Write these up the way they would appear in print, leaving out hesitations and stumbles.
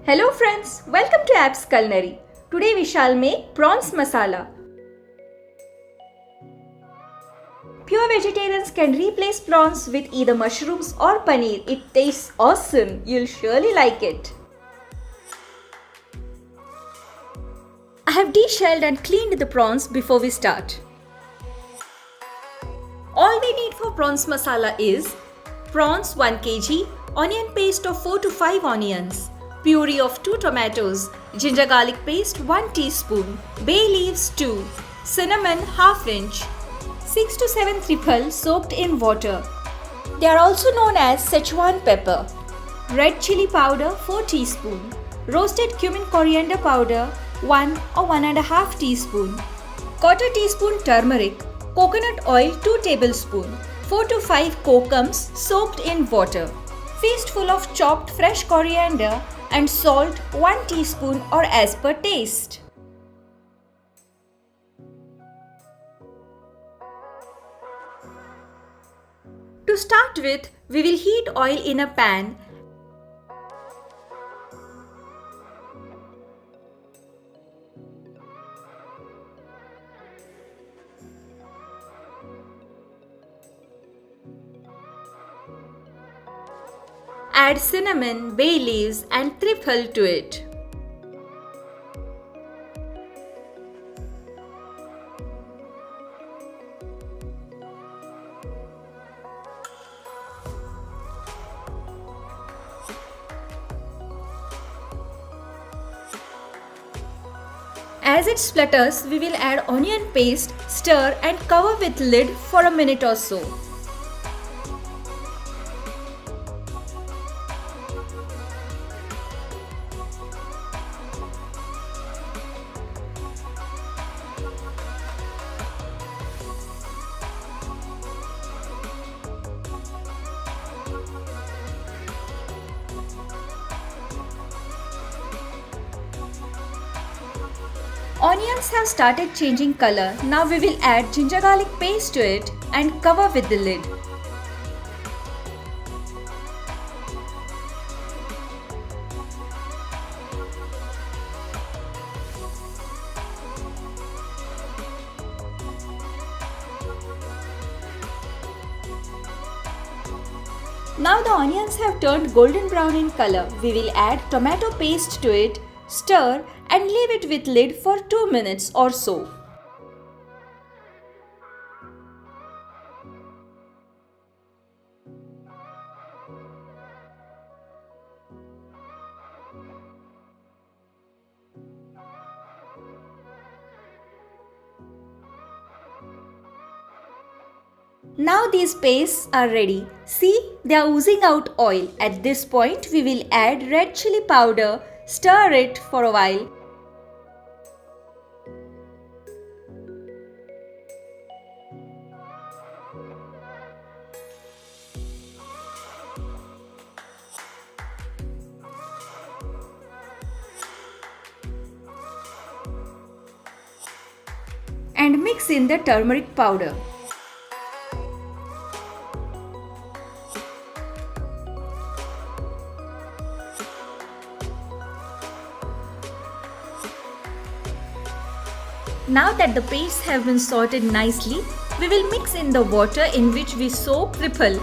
Hello friends, welcome to Apps Culinary. Today we shall make prawns masala. Pure vegetarians can replace prawns with either mushrooms or paneer. It tastes awesome. You'll surely like it. I have deshelled and cleaned the prawns before we start. All we need for prawns masala is prawns 1 kg, onion paste of 4 to 5 onions, puree of 2 tomatoes, ginger garlic paste 1 teaspoon, bay leaves 2, cinnamon ½ inch, 6 to 7 trifle soaked in water. They are also known as Szechuan pepper, red chili powder 4 teaspoon, roasted cumin coriander powder 1 or 1½ teaspoon, quarter teaspoon turmeric, coconut oil 2 tablespoon, 4 to 5 kokums soaked in water, fistful of chopped fresh coriander and salt 1 teaspoon or as per taste. To start with, we will heat oil in a pan. Add cinnamon, bay leaves and trifle to it. As it splutters, we will add onion paste, stir and cover with lid for a minute or so. Onions have started changing color. Now we will add ginger garlic paste to it and cover with the lid. Now the onions have turned golden brown in color. We will add tomato paste to it, stir and leave it with lid for 2 minutes or so. Now these pastes are ready. See, they are oozing out oil. At this point, we will add red chili powder, stir it for a while. And mix in the turmeric powder. Now that the pastes have been sorted nicely, we will mix in the water in which we soak trifle.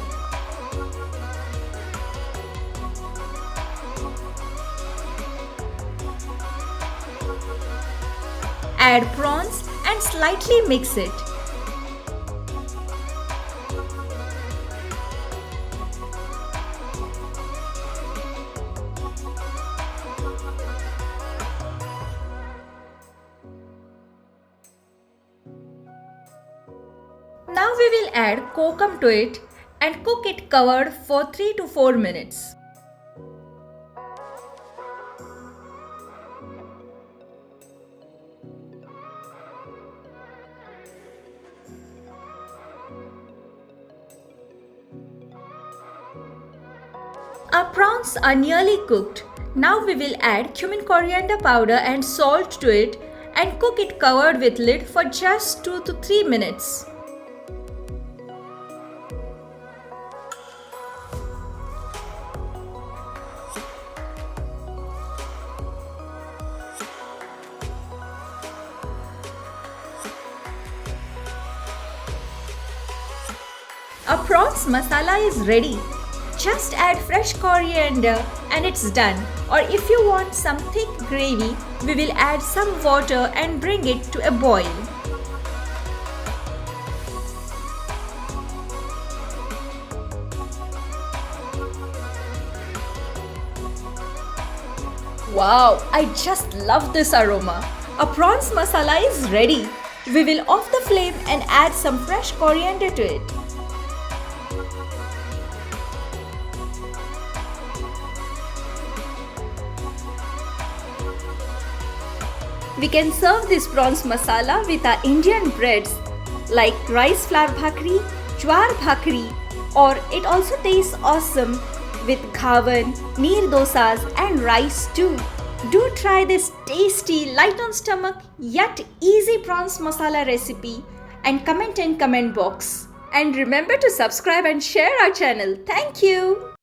Add prawns and slightly mix it. Now we will add kokum to it and cook it covered for 3 to 4 minutes. Our prawns are nearly cooked. Now we will add cumin coriander powder and salt to it and cook it covered with lid for just 2 to 3 minutes. Our prawns masala is ready. Just add fresh coriander and it's done. Or if you want some thick gravy, we will add some water and bring it to a boil. Wow, I just love this aroma. Our prawns masala is ready. We will off the flame and add some fresh coriander to it. We can serve this prawns masala with our Indian breads like rice flour bhakri, jwar bhakri, or it also tastes awesome with ghavan, neer dosas and rice too. Do try this tasty, light on stomach yet easy prawns masala recipe and comment in comment box. And remember to subscribe and share our channel. Thank you.